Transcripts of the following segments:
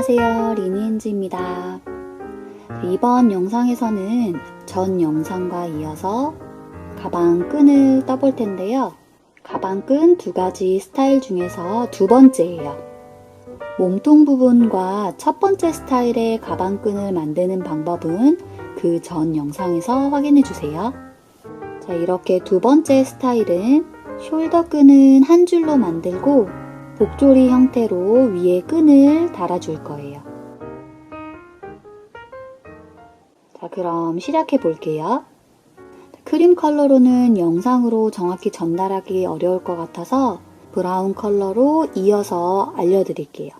안녕하세요, 리니엔즈입니다. 이번 영상에서는 전 영상과 이어서 가방끈을 떠볼 텐데요. 가방끈 두 가지 스타일 중에서 두 번째예요. 몸통 부분과 첫 번째 스타일의 가방끈을 만드는 방법은 그 전 영상에서 확인해 주세요. 자, 이렇게 두 번째 스타일은 숄더 끈은 한 줄로 만들고 복조리 형태로 위에 끈을 달아줄 거예요. 자, 그럼 시작해 볼게요. 크림 컬러로는 영상으로 정확히 전달하기 어려울 것 같아서 브라운 컬러로 이어서 알려드릴게요.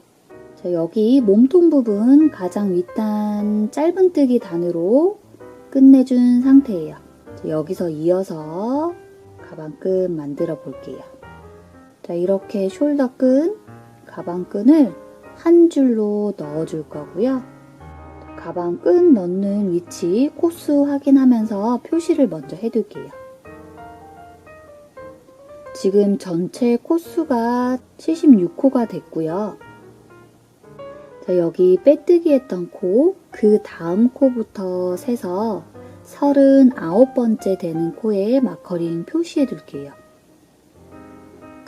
자, 여기 몸통 부분 가장 윗단 짧은뜨기 단으로 끝내준 상태예요. 자, 여기서 이어서 가방끈 만들어 볼게요. 자, 이렇게 숄더 끈, 가방끈을 한 줄로 넣어줄 거고요. 가방끈 넣는 위치 코스 확인하면서 표시를 먼저 해둘게요. 지금 전체 코수가 76코가 됐고요. 자, 여기 빼뜨기 했던 코, 그 다음 코부터 세서 39번째 되는 코에 마커링 표시해 둘게요.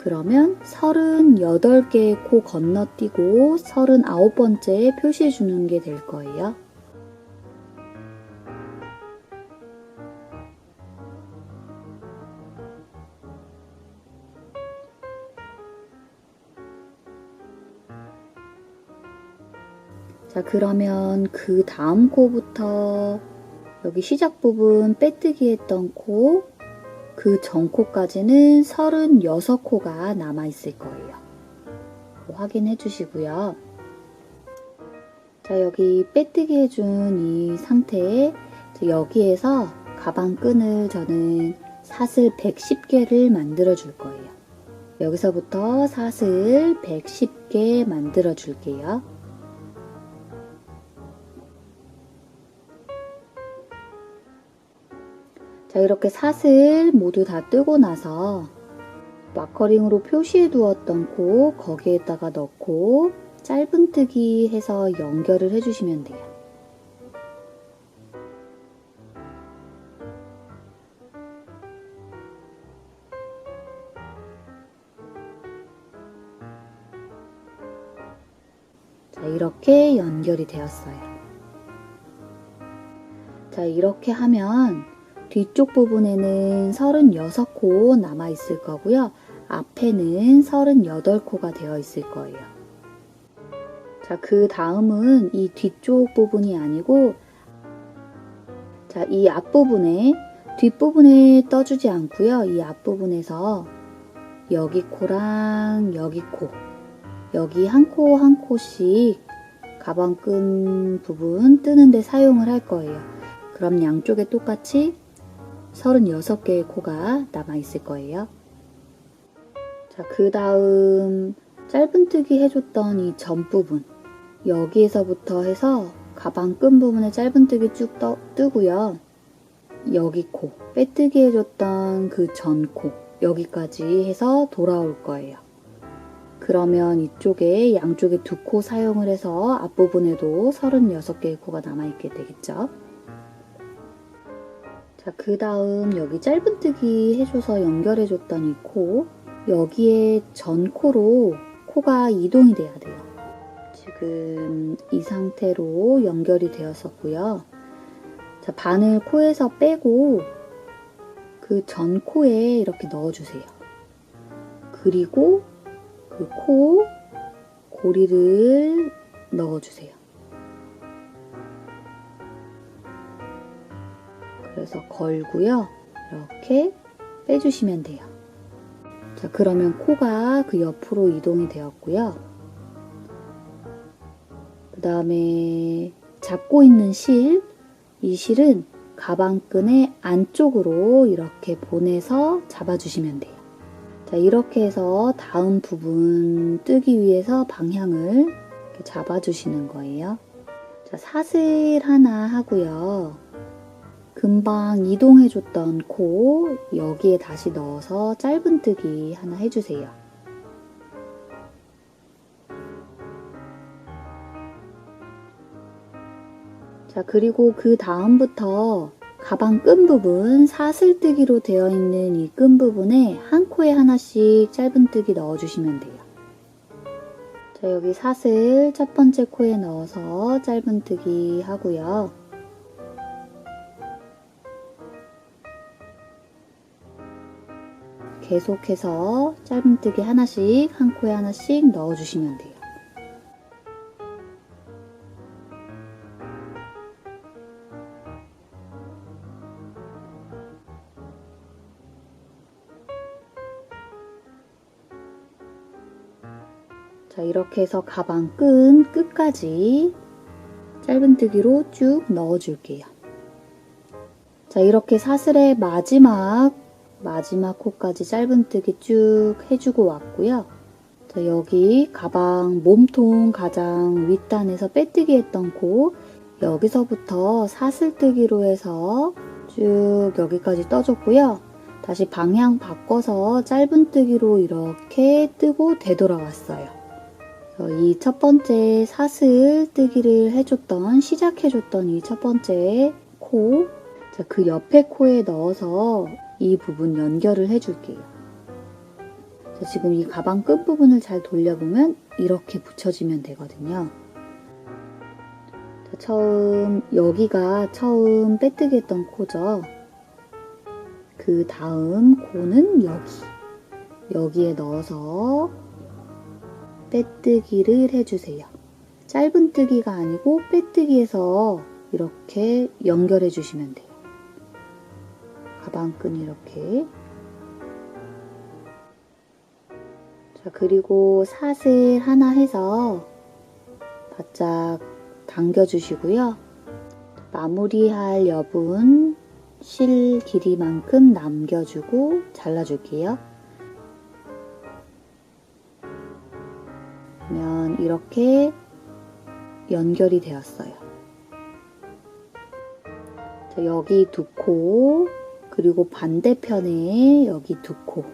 그러면 38개의 코 건너뛰고 39번째 표시해 주는 게 될 거예요. 자, 그러면 그 다음 코부터 여기 시작 부분 빼뜨기 했던 코, 그 전 코까지는 36코가 남아있을 거예요. 확인해 주시고요. 자, 여기 빼뜨기 해준 이 상태에 여기에서 가방끈을 저는 사슬 110개를 만들어 줄 거예요. 여기서부터 사슬 110개 만들어 줄게요. 자, 이렇게 사슬 모두 다 뜨고 나서 마커링으로 표시해 두었던 코 거기에다가 넣고 짧은뜨기 해서 연결을 해주시면 돼요. 자, 이렇게 연결이 되었어요. 자, 이렇게 하면 뒤쪽 부분에는 36코 남아있을 거고요. 앞에는 38코가 되어 있을 거예요. 자, 그 다음은 이 뒤쪽 부분이 아니고, 자, 이 앞부분에, 뒷부분에 떠주지 않고요. 이 앞부분에서 여기 코랑 여기 코, 여기 한 코 한 코씩 가방끈 부분 뜨는데 사용을 할 거예요. 그럼 양쪽에 똑같이 36개의 코가 남아있을 거예요. 자, 그 다음 짧은뜨기 해줬던 이 전 부분, 여기에서부터 해서 가방끈 부분에 짧은뜨기 쭉 뜨고요. 여기 코, 빼뜨기 해줬던 그 전 코, 여기까지 해서 돌아올 거예요. 그러면 이쪽에 양쪽에 두 코 사용을 해서 앞부분에도 36개의 코가 남아있게 되겠죠. 자, 그 다음 여기 짧은뜨기 해줘서 연결해줬던 이 코, 여기에 전 코로 코가 이동이 돼야 돼요. 지금 이 상태로 연결이 되었었고요. 자, 바늘 코에서 빼고 그 전 코에 이렇게 넣어주세요. 그리고 그 코 고리를 넣어주세요. 그래서 걸고요. 이렇게 빼주시면 돼요. 자, 그러면 코가 그 옆으로 이동이 되었고요. 그 다음에 잡고 있는 실, 이 실은 가방끈의 안쪽으로 이렇게 보내서 잡아주시면 돼요. 자, 이렇게 해서 다음 부분 뜨기 위해서 방향을 이렇게 잡아주시는 거예요. 자, 사슬 하나 하고요. 금방 이동해줬던 코 여기에 다시 넣어서 짧은뜨기 하나 해주세요. 자, 그리고 그 다음부터 가방 끈 부분, 사슬뜨기로 되어 있는 이 끈 부분에 한 코에 하나씩 짧은뜨기 넣어주시면 돼요. 자, 여기 사슬 첫 번째 코에 넣어서 짧은뜨기 하고요. 계속해서 짧은뜨기 하나씩, 한 코에 하나씩 넣어주시면 돼요. 자, 이렇게 해서 가방 끈 끝까지 짧은뜨기로 쭉 넣어줄게요. 자, 이렇게 사슬의 마지막 코까지 짧은뜨기 쭉 해주고 왔고요. 자, 여기 가방 몸통 가장 윗단에서 빼뜨기 했던 코, 여기서부터 사슬뜨기로 해서 쭉 여기까지 떠줬고요. 다시 방향 바꿔서 짧은뜨기로 이렇게 뜨고 되돌아왔어요. 이 첫 번째 사슬뜨기를 시작해줬던 이 첫 번째 코, 자, 그 옆에 코에 넣어서 이 부분 연결을 해줄게요. 자, 지금 이 가방 끝부분을 잘 돌려보면 이렇게 붙여지면 되거든요. 자, 여기가 처음 빼뜨기 했던 코죠. 그 다음 코는 여기에 넣어서 빼뜨기를 해주세요. 짧은뜨기가 아니고 빼뜨기해서 이렇게 연결해 주시면 돼요. 가방끈 이렇게. 자, 그리고 사슬 하나 해서 바짝 당겨주시고요. 마무리할 여분 실 길이만큼 남겨주고 잘라줄게요. 그러면 이렇게 연결이 되었어요. 자, 여기 두 코, 그리고 반대편에 여기 두 코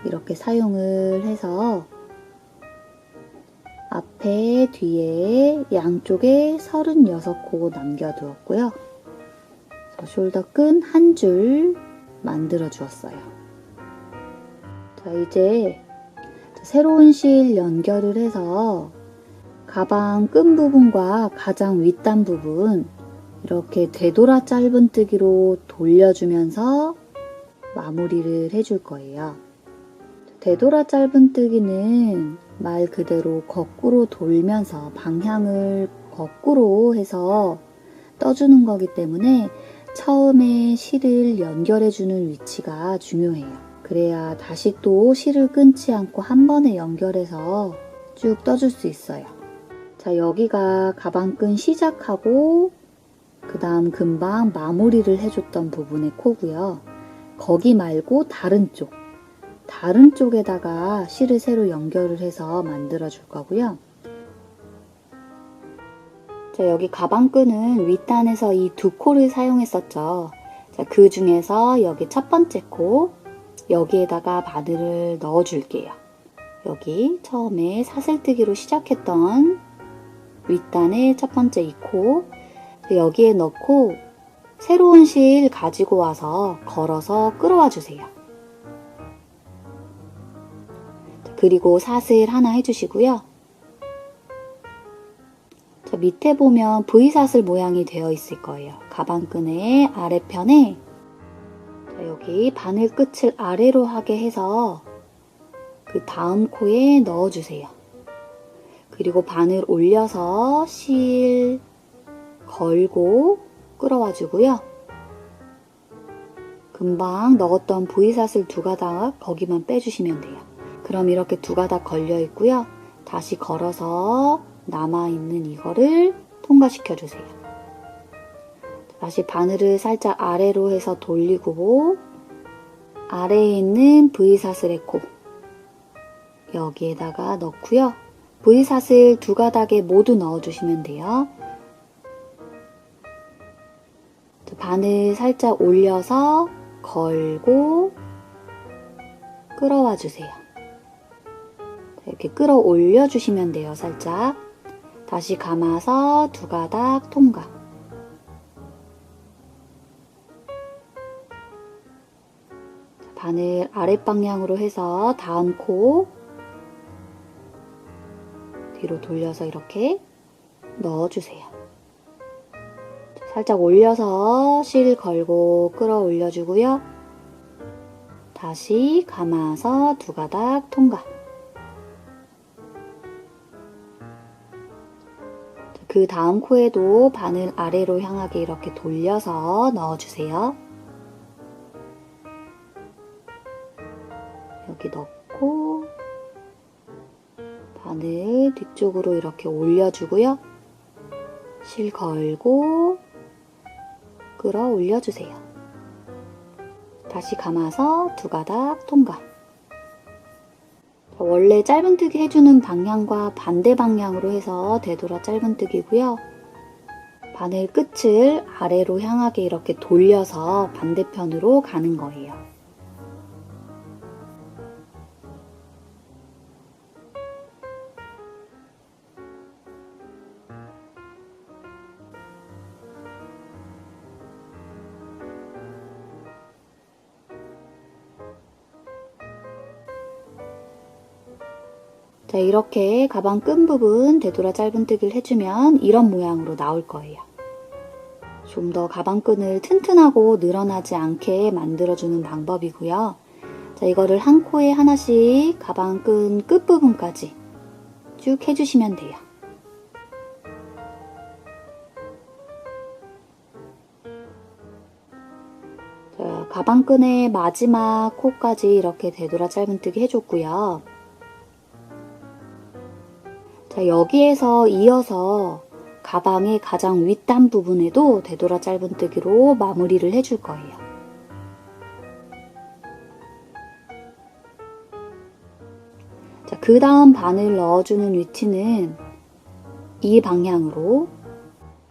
이렇게 사용을 해서 앞에 뒤에 양쪽에 36코 남겨두었고요. 숄더 끈 한 줄 만들어 주었어요. 자, 이제 새로운 실 연결을 해서 가방 끈 부분과 가장 윗단 부분 이렇게 되돌아 짧은뜨기로 돌려주면서 마무리를 해줄 거예요. 되돌아 짧은뜨기는 말 그대로 거꾸로 돌면서 방향을 거꾸로 해서 떠주는 거기 때문에 처음에 실을 연결해주는 위치가 중요해요. 그래야 다시 또 실을 끊지 않고 한 번에 연결해서 쭉 떠줄 수 있어요. 자, 여기가 가방끈 시작하고 그 다음 금방 마무리를 해줬던 부분의 코고요. 거기 말고 다른 쪽에다가 실을 새로 연결을 해서 만들어 줄 거고요. 자, 여기 가방끈은 윗단에서 이 두 코를 사용했었죠. 자, 그 중에서 여기 첫 번째 코, 여기에다가 바늘을 넣어 줄게요. 여기 처음에 사슬뜨기로 시작했던 윗단의 첫 번째 이 코, 여기에 넣고 새로운 실 가지고 와서 걸어서 끌어와 주세요. 그리고 사슬 하나 해주시고요. 저 밑에 보면 V사슬 모양이 되어 있을 거예요. 가방끈의 아래편에 여기 바늘 끝을 아래로 하게 해서 그 다음 코에 넣어주세요. 그리고 바늘 올려서 실 걸고 끌어와 주고요. 금방 넣었던 V사슬 두 가닥 거기만 빼주시면 돼요. 그럼 이렇게 두 가닥 걸려 있고요. 다시 걸어서 남아있는 이거를 통과시켜 주세요. 다시 바늘을 살짝 아래로 해서 돌리고 아래에 있는 V사슬의 코 여기에다가 넣고요. V사슬 두 가닥에 모두 넣어주시면 돼요. 바늘 살짝 올려서 걸고 끌어와 주세요. 이렇게 끌어올려 주시면 돼요. 살짝. 다시 감아서 두 가닥 통과. 바늘 아랫방향으로 해서 다음 코 뒤로 돌려서 이렇게 넣어주세요. 살짝 올려서 실 걸고 끌어올려 주고요. 다시 감아서 두 가닥 통과. 그 다음 코에도 바늘 아래로 향하게 이렇게 돌려서 넣어주세요. 여기 넣고 바늘 뒤쪽으로 이렇게 올려주고요. 실 걸고 끌어올려주세요. 다시 감아서 두 가닥 통과. 원래 짧은뜨기 해주는 방향과 반대 방향으로 해서 되돌아 짧은뜨기고요. 바늘 끝을 아래로 향하게 이렇게 돌려서 반대편으로 가는 거예요. 자, 이렇게 가방 끈 부분 되돌아 짧은뜨기를 해주면 이런 모양으로 나올 거예요. 좀 더 가방끈을 튼튼하고 늘어나지 않게 만들어주는 방법이고요. 자, 이거를 한 코에 하나씩 가방끈 끝부분까지 쭉 해주시면 돼요. 자, 가방끈의 마지막 코까지 이렇게 되돌아 짧은뜨기 해줬고요. 자, 여기에서 이어서 가방의 가장 윗단 부분에도 되돌아 짧은뜨기로 마무리를 해줄 거예요. 자, 그 다음 바늘 넣어주는 위치는 이 방향으로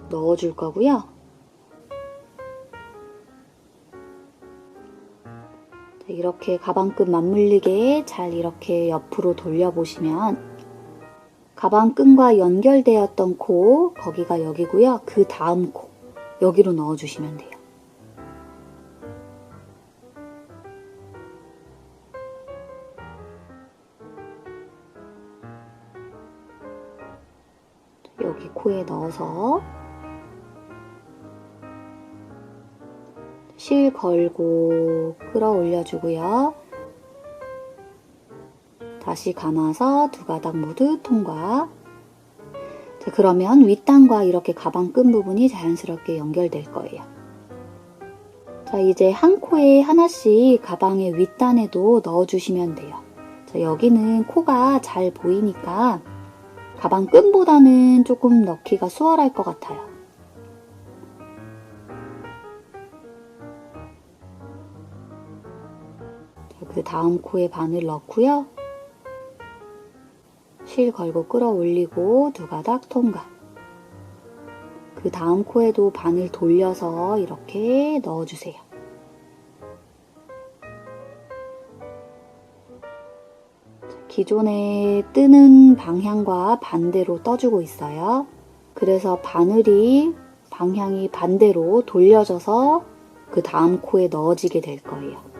넣어줄 거고요. 자, 이렇게 가방끈 맞물리게 잘 이렇게 옆으로 돌려보시면 가방끈과 연결되었던 코, 거기가 여기고요. 그 다음 코, 여기로 넣어주시면 돼요. 여기 코에 넣어서 실 걸고 끌어올려주고요. 다시 감아서 두 가닥 모두 통과. 자, 그러면 윗단과 이렇게 가방 끈 부분이 자연스럽게 연결될 거예요. 자, 이제 한 코에 하나씩 가방의 윗단에도 넣어주시면 돼요. 자, 여기는 코가 잘 보이니까 가방 끈보다는 조금 넣기가 수월할 것 같아요. 자, 그 다음 코에 바늘 넣고요. 실 걸고 끌어올리고 두 가닥 통과. 그 다음 코에도 바늘 돌려서 이렇게 넣어주세요. 기존에 뜨는 방향과 반대로 떠주고 있어요. 그래서 바늘이 방향이 반대로 돌려져서 그 다음 코에 넣어지게 될 거예요.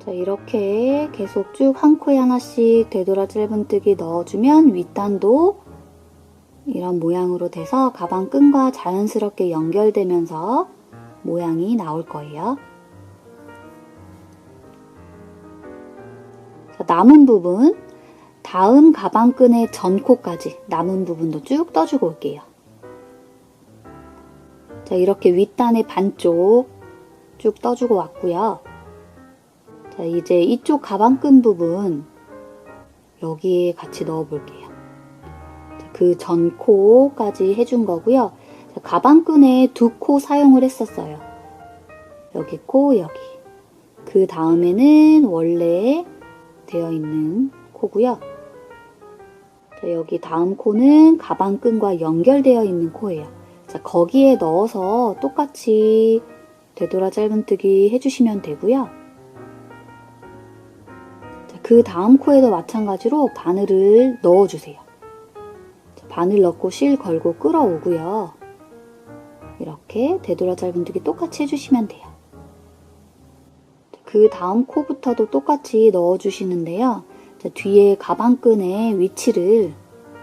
자, 이렇게 계속 쭉 한 코에 하나씩 되돌아 짧은뜨기 넣어주면 윗단도 이런 모양으로 돼서 가방 끈과 자연스럽게 연결되면서 모양이 나올 거예요. 자, 남은 부분, 다음 가방 끈의 전코까지 남은 부분도 쭉 떠주고 올게요. 자, 이렇게 윗단의 반쪽 쭉 떠주고 왔고요. 자, 이제 이쪽 가방끈 부분 여기에 같이 넣어 볼게요. 그 전코까지 해준 거고요. 자, 가방끈에 두 코 사용을 했었어요. 여기 코, 여기. 그 다음에는 원래 되어 있는 코고요. 자, 여기 다음 코는 가방끈과 연결되어 있는 코예요. 자, 거기에 넣어서 똑같이 되돌아 짧은뜨기 해주시면 되고요. 자, 그 다음 코에도 마찬가지로 바늘을 넣어주세요. 자, 바늘 넣고 실 걸고 끌어오고요. 이렇게 되돌아 짧은뜨기 똑같이 해주시면 돼요. 그 다음 코부터도 똑같이 넣어주시는데요. 자, 뒤에 가방끈의 위치를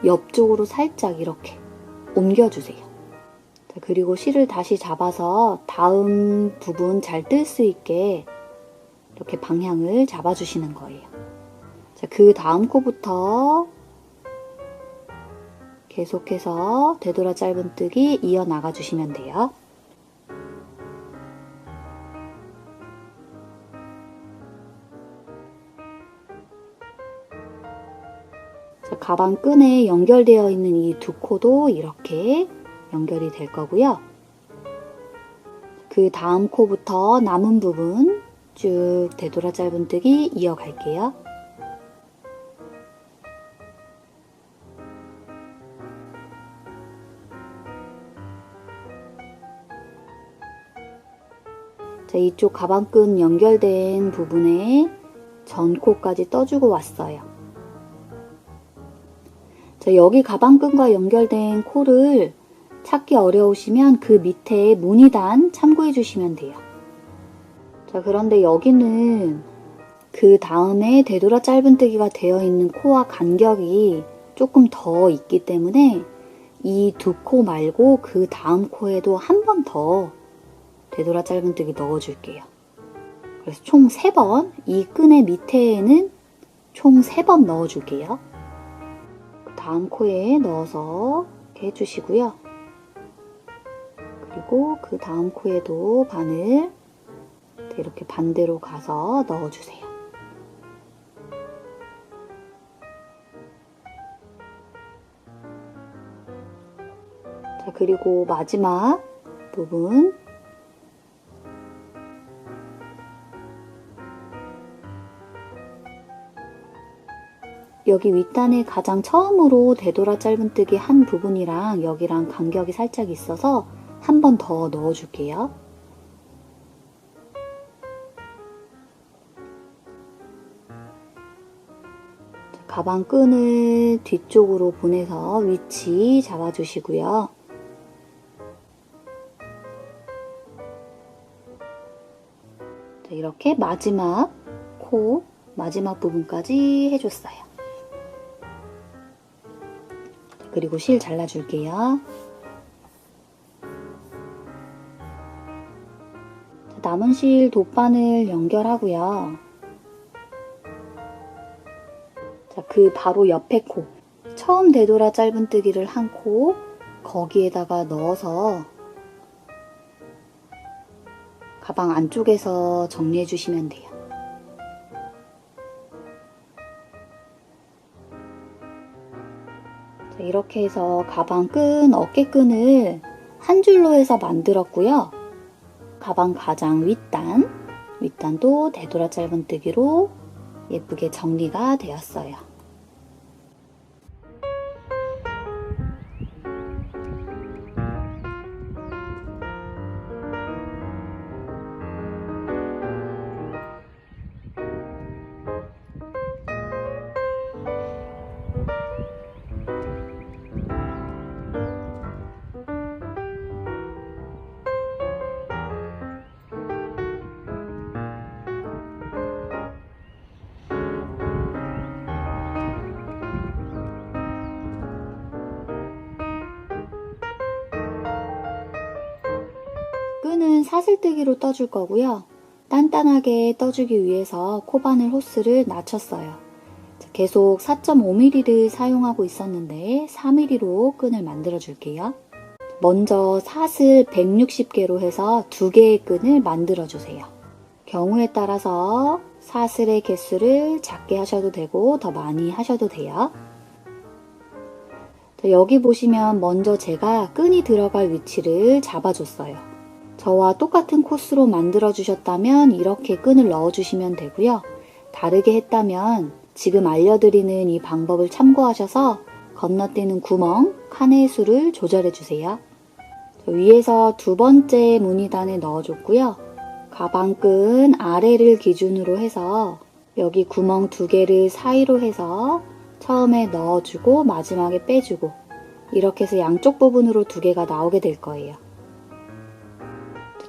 옆쪽으로 살짝 이렇게 옮겨주세요. 자, 그리고 실을 다시 잡아서 다음 부분 잘 뜰 수 있게 이렇게 방향을 잡아주시는 거예요. 자, 그 다음 코부터 계속해서 되돌아 짧은뜨기 이어나가 주시면 돼요. 자, 가방끈에 연결되어 있는 이 두 코도 이렇게 연결이 될 거고요. 그 다음 코부터 남은 부분 쭉 되돌아 짧은뜨기 이어갈게요. 자, 이쪽 가방끈 연결된 부분에 전코까지 떠주고 왔어요. 자, 여기 가방끈과 연결된 코를 찾기 어려우시면 그 밑에 무늬단 참고해 주시면 돼요. 자, 그런데 여기는 그 다음에 되돌아 짧은뜨기가 되어 있는 코와 간격이 조금 더 있기 때문에 이 두 코 말고 그 다음 코에도 한 번 더 되돌아 짧은뜨기 넣어줄게요. 그래서 총 3번, 이 끈의 밑에는 총 3번 넣어줄게요. 그 다음 코에 넣어서 이렇게 해주시고요. 그리고 그 다음 코에도 바늘 이렇게 반대로 가서 넣어주세요. 자, 그리고 마지막 부분 여기 윗단에 가장 처음으로 되돌아 짧은뜨기 한 부분이랑 여기랑 간격이 살짝 있어서 한 번 더 넣어줄게요. 가방끈을 뒤쪽으로 보내서 위치 잡아주시고요. 자, 이렇게 마지막 코, 마지막 부분까지 해줬어요. 그리고 실 잘라줄게요. 남은 실 돗바늘 연결하고요. 자, 그 바로 옆에 코, 처음 되돌아 짧은뜨기를 한 코, 거기에다가 넣어서 가방 안쪽에서 정리해 주시면 돼요. 자, 이렇게 해서 가방 끈, 어깨끈을 한 줄로 해서 만들었고요. 가방 가장 윗단도 되돌아 짧은뜨기로 예쁘게 정리가 되었어요. 끈은 사슬뜨기로 떠줄 거고요. 단단하게 떠주기 위해서 코바늘 호스를 낮췄어요. 계속 4.5mm를 사용하고 있었는데 4mm로 끈을 만들어 줄게요. 먼저 사슬 160개로 해서 2개의 끈을 만들어 주세요. 경우에 따라서 사슬의 개수를 작게 하셔도 되고 더 많이 하셔도 돼요. 여기 보시면 먼저 제가 끈이 들어갈 위치를 잡아줬어요. 저와 똑같은 코스로 만들어 주셨다면 이렇게 끈을 넣어 주시면 되고요. 다르게 했다면 지금 알려드리는 이 방법을 참고하셔서 건너뛰는 구멍, 칸의 수를 조절해 주세요. 위에서 두 번째 무늬단에 넣어줬고요. 가방끈 아래를 기준으로 해서 여기 구멍 두 개를 사이로 해서 처음에 넣어주고 마지막에 빼주고 이렇게 해서 양쪽 부분으로 두 개가 나오게 될 거예요.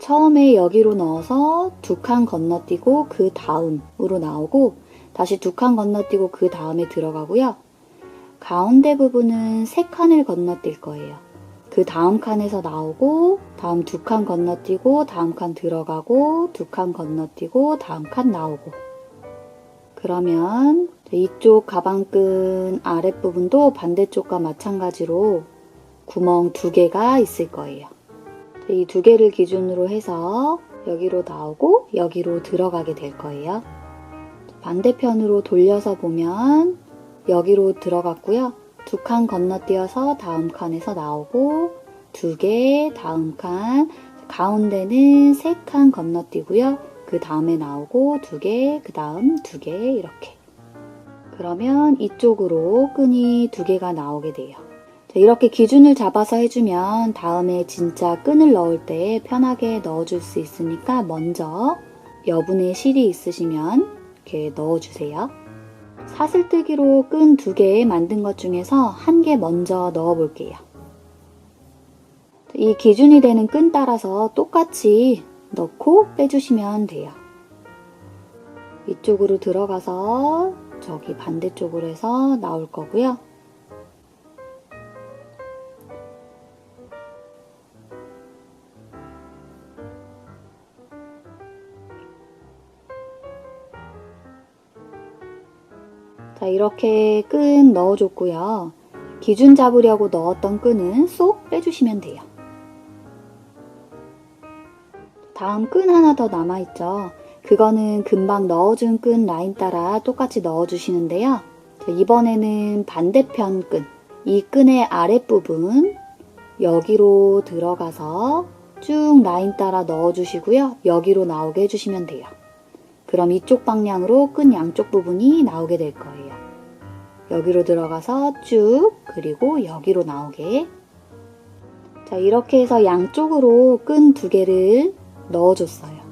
처음에 여기로 넣어서 두 칸 건너뛰고 그 다음으로 나오고 다시 두 칸 건너뛰고 그 다음에 들어가고요. 가운데 부분은 세 칸을 건너뛸 거예요. 그 다음 칸에서 나오고 다음 두 칸 건너뛰고 다음 칸 들어가고 두 칸 건너뛰고 다음 칸 나오고 그러면 이쪽 가방끈 아랫부분도 반대쪽과 마찬가지로 구멍 두 개가 있을 거예요. 이 두 개를 기준으로 해서 여기로 나오고 여기로 들어가게 될 거예요. 반대편으로 돌려서 보면 여기로 들어갔고요. 두 칸 건너뛰어서 다음 칸에서 나오고 두 개, 다음 칸, 가운데는 세 칸 건너뛰고요. 그 다음에 나오고 두 개, 그 다음 두 개 이렇게. 그러면 이쪽으로 끈이 두 개가 나오게 돼요. 이렇게 기준을 잡아서 해주면 다음에 진짜 끈을 넣을 때 편하게 넣어줄 수 있으니까 먼저 여분의 실이 있으시면 이렇게 넣어주세요. 사슬뜨기로 끈 두 개 만든 것 중에서 한 개 먼저 넣어 볼게요. 이 기준이 되는 끈 따라서 똑같이 넣고 빼주시면 돼요. 이쪽으로 들어가서 저기 반대쪽으로 해서 나올 거고요. 자, 이렇게 끈 넣어줬고요. 기준 잡으려고 넣었던 끈은 쏙 빼주시면 돼요. 다음 끈 하나 더 남아있죠. 그거는 금방 넣어준 끈 라인 따라 똑같이 넣어주시는데요. 자, 이번에는 반대편 끈, 이 끈의 아랫부분 여기로 들어가서 쭉 라인 따라 넣어주시고요. 여기로 나오게 해주시면 돼요. 그럼 이쪽 방향으로 끈 양쪽 부분이 나오게 될 거예요. 여기로 들어가서 쭉 그리고 여기로 나오게. 자, 이렇게 해서 양쪽으로 끈 두 개를 넣어줬어요.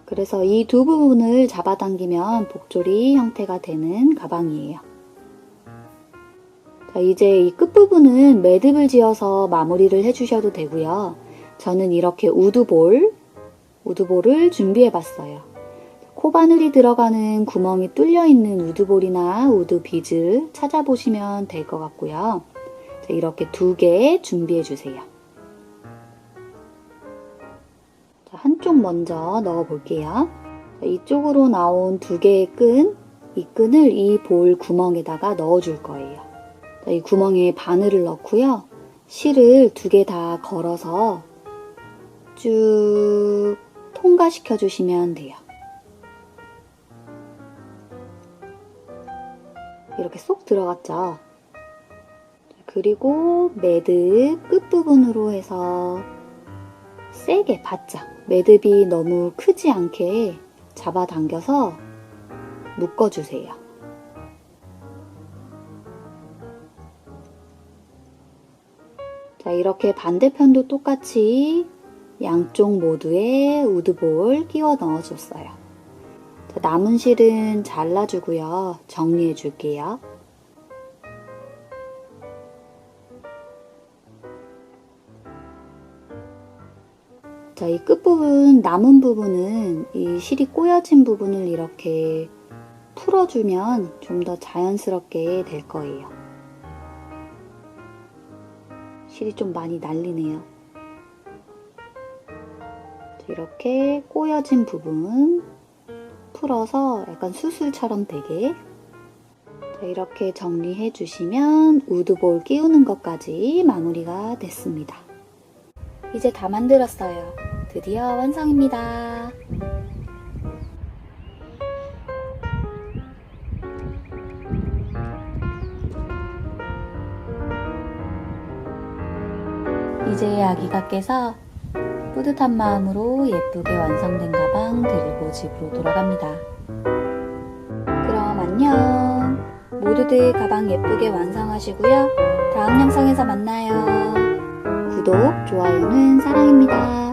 그래서 이 두 부분을 잡아당기면 복조리 형태가 되는 가방이에요. 자, 이제 이 끝부분은 매듭을 지어서 마무리를 해주셔도 되고요. 저는 이렇게 우드볼을 준비해봤어요. 코바늘이 들어가는 구멍이 뚫려있는 우드볼이나 우드비즈 찾아보시면 될 것 같고요. 자, 이렇게 두 개 준비해주세요. 자, 한쪽 먼저 넣어볼게요. 자, 이쪽으로 나온 두 개의 끈, 이 끈을 이 볼 구멍에다가 넣어줄 거예요. 자, 이 구멍에 바늘을 넣고요. 실을 두 개 다 걸어서 쭉 통과시켜 주시면 돼요. 이렇게 쏙 들어갔죠. 그리고 매듭 끝부분으로 해서 세게 바짝 매듭이 너무 크지 않게 잡아당겨서 묶어주세요. 자, 이렇게 반대편도 똑같이 양쪽 모두에 우드볼 끼워 넣어줬어요. 자, 남은 실은 잘라주고요. 정리해 줄게요. 자, 이 끝부분, 남은 부분은 이 실이 꼬여진 부분을 이렇게 풀어주면 좀 더 자연스럽게 될 거예요. 실이 좀 많이 날리네요. 자, 이렇게 꼬여진 부분 풀어서 약간 수술처럼 되게. 자, 이렇게 정리해 주시면 우드볼 끼우는 것까지 마무리가 됐습니다. 이제 다 만들었어요. 드디어 완성입니다. 이제 아기가 깨서 뿌듯한 마음으로 예쁘게 완성된 가방 들고 집으로 돌아갑니다. 그럼 안녕. 모두들 가방 예쁘게 완성하시고요. 다음 영상에서 만나요. 구독, 좋아요는 사랑입니다.